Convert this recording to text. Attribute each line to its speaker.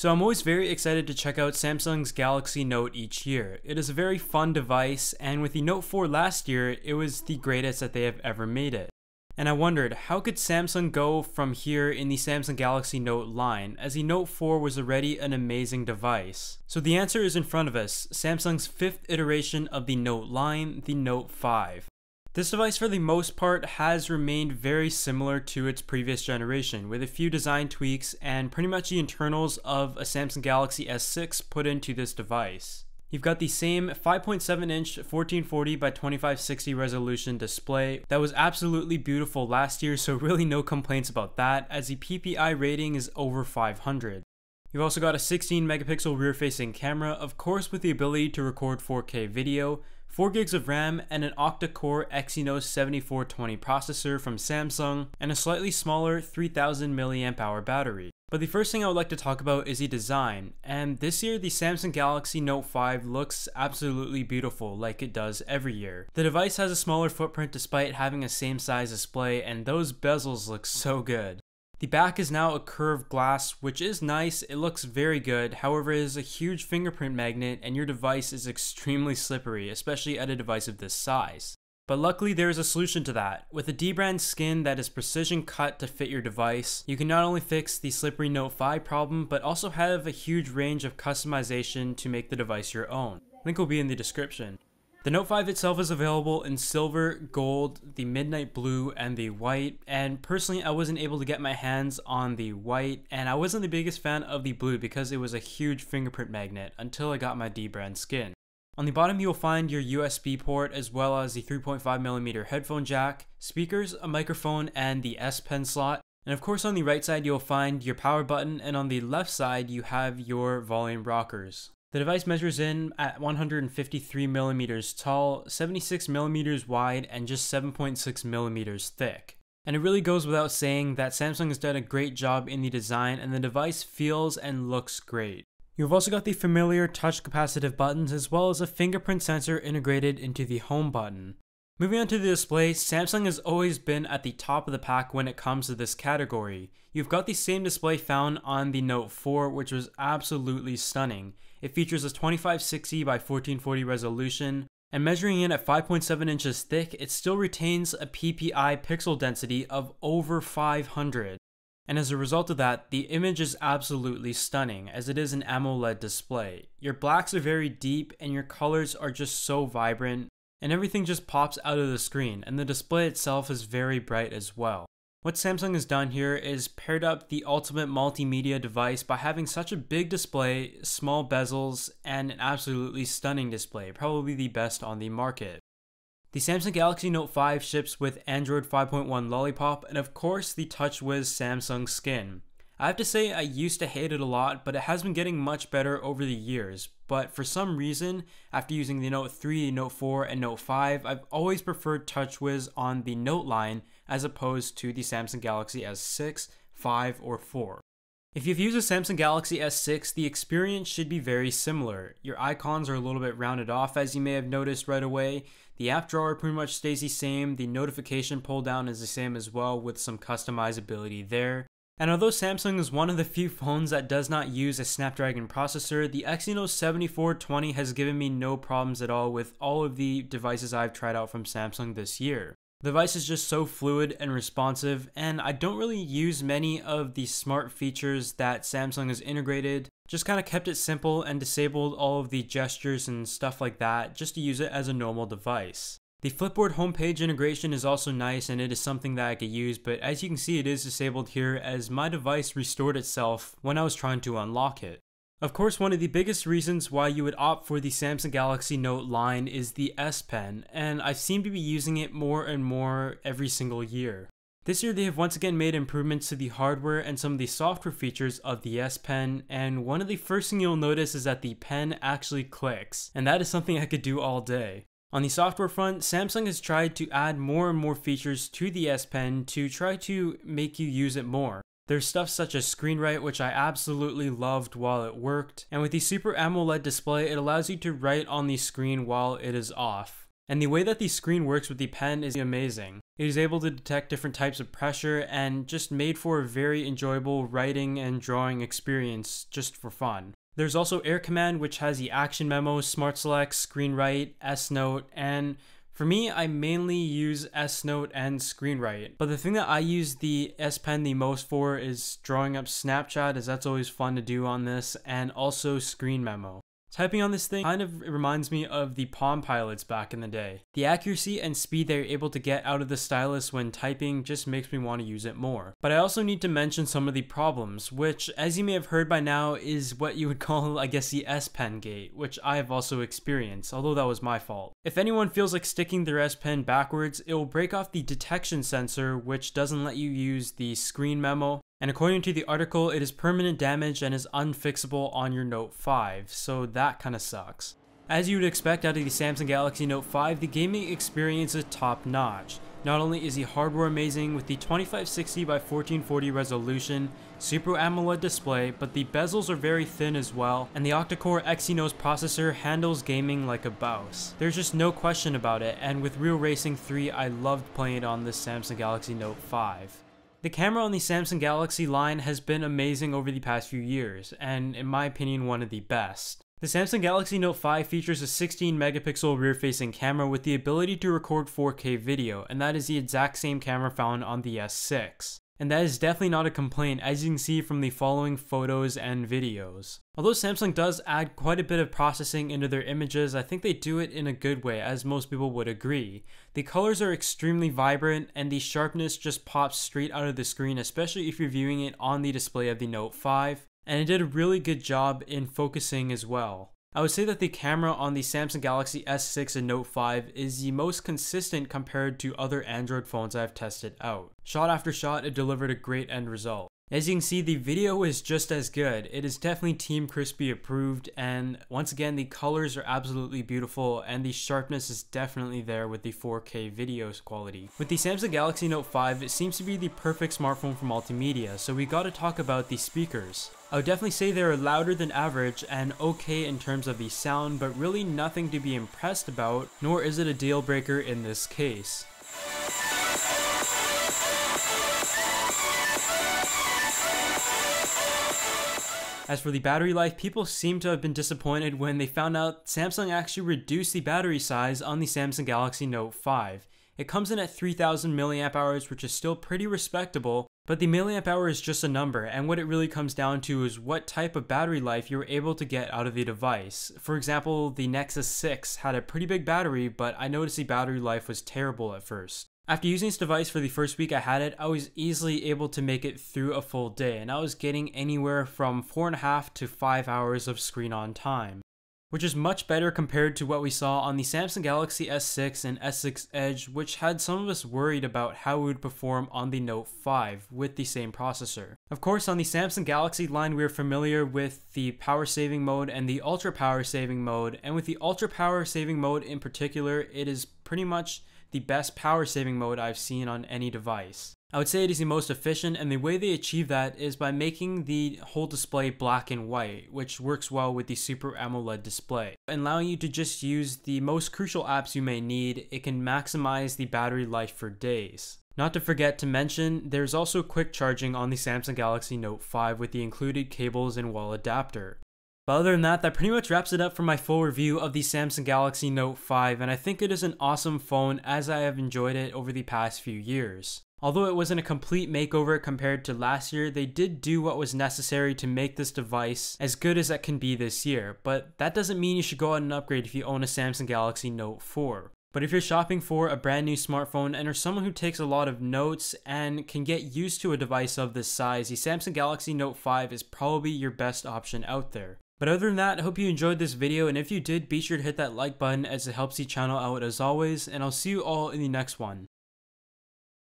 Speaker 1: So I'm always very excited to check out Samsung's Galaxy Note each year. It is a very fun device, and with the Note 4 last year, it was the greatest that they have ever made it. And I wondered, how could Samsung go from here in the Samsung Galaxy Note line, as the Note 4 was already an amazing device? So the answer is in front of us, Samsung's 5th iteration of the Note line, the Note 5. This device for the most part has remained very similar to its previous generation, with a few design tweaks and pretty much the internals of a Samsung Galaxy S6 put into this device. You've got the same 5.7-inch 1440 by 2560 resolution display that was absolutely beautiful last year, so really no complaints about that, as the PPI rating is over 500. You've also got a 16 megapixel rear-facing camera, of course with the ability to record 4K video, 4 gigs of RAM, and an octa-core Exynos 7420 processor from Samsung, and a slightly smaller 3000 mAh battery. But the first thing I would like to talk about is the design, and this year the Samsung Galaxy Note 5 looks absolutely beautiful like it does every year. The device has a smaller footprint despite having a same size display, and those bezels look so good. The back is now a curved glass, which is nice, it looks very good, however it is a huge fingerprint magnet and your device is extremely slippery, especially at a device of this size. But luckily there is a solution to that. With a D-brand skin that is precision cut to fit your device, you can not only fix the slippery Note 5 problem, but also have a huge range of customization to make the device your own. Link will be in the description. The Note 5 itself is available in silver, gold, the midnight blue, and the white, and personally I wasn't able to get my hands on the white, and I wasn't the biggest fan of the blue because it was a huge fingerprint magnet until I got my D-brand skin. On the bottom you will find your USB port as well as the 3.5mm headphone jack, speakers, a microphone, and the S Pen slot. And of course on the right side you'll find your power button, and on the left side you have your volume rockers. The device measures in at 153mm tall, 76mm wide, and just 7.6mm thick. And it really goes without saying that Samsung has done a great job in the design, and the device feels and looks great. You've also got the familiar touch capacitive buttons as well as a fingerprint sensor integrated into the home button. Moving on to the display, Samsung has always been at the top of the pack when it comes to this category. You've got the same display found on the Note 4, which was absolutely stunning. It features a 2560 by 1440 resolution, and measuring in at 5.7 inches thick, it still retains a PPI pixel density of over 500. And as a result of that, the image is absolutely stunning, as it is an AMOLED display. Your blacks are very deep, and your colors are just so vibrant, and everything just pops out of the screen, and the display itself is very bright as well. What Samsung has done here is paired up the ultimate multimedia device by having such a big display, small bezels, and an absolutely stunning display, probably the best on the market. The Samsung Galaxy Note 5 ships with Android 5.1 Lollipop, and of course the TouchWiz Samsung skin. I have to say I used to hate it a lot, but it has been getting much better over the years. But for some reason, after using the Note 3, Note 4, and Note 5, I've always preferred TouchWiz on the Note line as opposed to the Samsung Galaxy S6, 5, or 4. If you've used a Samsung Galaxy S6, the experience should be very similar. Your icons are a little bit rounded off, as you may have noticed right away. The app drawer pretty much stays the same, the notification pull down is the same as well, with some customizability there. And although Samsung is one of the few phones that does not use a Snapdragon processor, the Exynos 7420 has given me no problems at all with all of the devices I've tried out from Samsung this year. The device is just so fluid and responsive, and I don't really use many of the smart features that Samsung has integrated. Just kind of kept it simple and disabled all of the gestures and stuff like that just to use it as a normal device. The Flipboard homepage integration is also nice, and it is something that I could use, but as you can see it is disabled here as my device restored itself when I was trying to unlock it. Of course, one of the biggest reasons why you would opt for the Samsung Galaxy Note line is the S Pen, and I seem to be using it more and more every single year. This year they have once again made improvements to the hardware and some of the software features of the S Pen, and one of the first things you'll notice is that the pen actually clicks, and that is something I could do all day. On the software front, Samsung has tried to add more and more features to the S Pen to try to make you use it more. There's stuff such as screen write, which I absolutely loved while it worked, and with the Super AMOLED display it allows you to write on the screen while it is off. And the way that the screen works with the pen is amazing. It is able to detect different types of pressure and just made for a very enjoyable writing and drawing experience just for fun. There's also Air Command, which has the action memo, smart select, screen write, S Note, and for me, I mainly use S Note and screen write. But the thing that I use the S Pen the most for is drawing up Snapchat, as that's always fun to do on this, and also screen memo. Typing on this thing kind of reminds me of the Palm Pilots back in the day. The accuracy and speed they're able to get out of the stylus when typing just makes me want to use it more. But I also need to mention some of the problems, which, as you may have heard by now, is what you would call, I guess, the S Pen gate, which I have also experienced, although that was my fault. If anyone feels like sticking their S Pen backwards, it will break off the detection sensor, which doesn't let you use the screen memo. And according to the article, it is permanent damage and is unfixable on your Note 5, so that kinda sucks. As you would expect out of the Samsung Galaxy Note 5, the gaming experience is top notch. Not only is the hardware amazing with the 2560 by 1440 resolution, Super AMOLED display, but the bezels are very thin as well, and the octa-core Exynos processor handles gaming like a boss. There's just no question about it, and with Real Racing 3, I loved playing it on this Samsung Galaxy Note 5. The camera on the Samsung Galaxy line has been amazing over the past few years, and in my opinion one of the best. The Samsung Galaxy Note 5 features a 16 megapixel rear-facing camera with the ability to record 4K video, and that is the exact same camera found on the S6. And that is definitely not a complaint, as you can see from the following photos and videos. Although Samsung does add quite a bit of processing into their images, I think they do it in a good way, as most people would agree. The colors are extremely vibrant, and the sharpness just pops straight out of the screen, especially if you're viewing it on the display of the Note 5, and it did a really good job in focusing as well. I would say that the camera on the Samsung Galaxy S6 and Note 5 is the most consistent compared to other Android phones I've tested out. Shot after shot, it delivered a great end result. As you can see, the video is just as good. It is definitely Team Crispy approved, and once again, the colors are absolutely beautiful, and the sharpness is definitely there with the 4K video quality. With the Samsung Galaxy Note 5, it seems to be the perfect smartphone for multimedia, so we gotta talk about the speakers. I would definitely say they're louder than average and okay in terms of the sound, but really nothing to be impressed about, nor is it a deal breaker in this case. As for the battery life, people seem to have been disappointed when they found out Samsung actually reduced the battery size on the Samsung Galaxy Note 5. It comes in at 3000 mAh, which is still pretty respectable, but the milliamp hour is just a number, and what it really comes down to is what type of battery life you're able to get out of the device. For example, the Nexus 6 had a pretty big battery, but I noticed the battery life was terrible at first. After using this device for the first week I had it, I was easily able to make it through a full day, and I was getting anywhere from 4.5 to 5 hours of screen on time, which is much better compared to what we saw on the Samsung Galaxy S6 and S6 Edge, which had some of us worried about how it would perform on the Note 5 with the same processor. Of course, on the Samsung Galaxy line, we are familiar with the power saving mode and the ultra power saving mode, and with the ultra power saving mode in particular, it is pretty much the best power saving mode I've seen on any device. I would say it is the most efficient, and the way they achieve that is by making the whole display black and white, which works well with the Super AMOLED display. Allowing you to just use the most crucial apps you may need, it can maximize the battery life for days. Not to forget to mention, there's also quick charging on the Samsung Galaxy Note 5 with the included cables and wall adapter. But other than that, that pretty much wraps it up for my full review of the Samsung Galaxy Note 5, and I think it is an awesome phone as I have enjoyed it over the past few years. Although it wasn't a complete makeover compared to last year, they did do what was necessary to make this device as good as it can be this year, but that doesn't mean you should go out and upgrade if you own a Samsung Galaxy Note 4. But if you're shopping for a brand new smartphone and are someone who takes a lot of notes and can get used to a device of this size, the Samsung Galaxy Note 5 is probably your best option out there. But other than that, I hope you enjoyed this video, and if you did, be sure to hit that like button as it helps the channel out as always, and I'll see you all in the next one.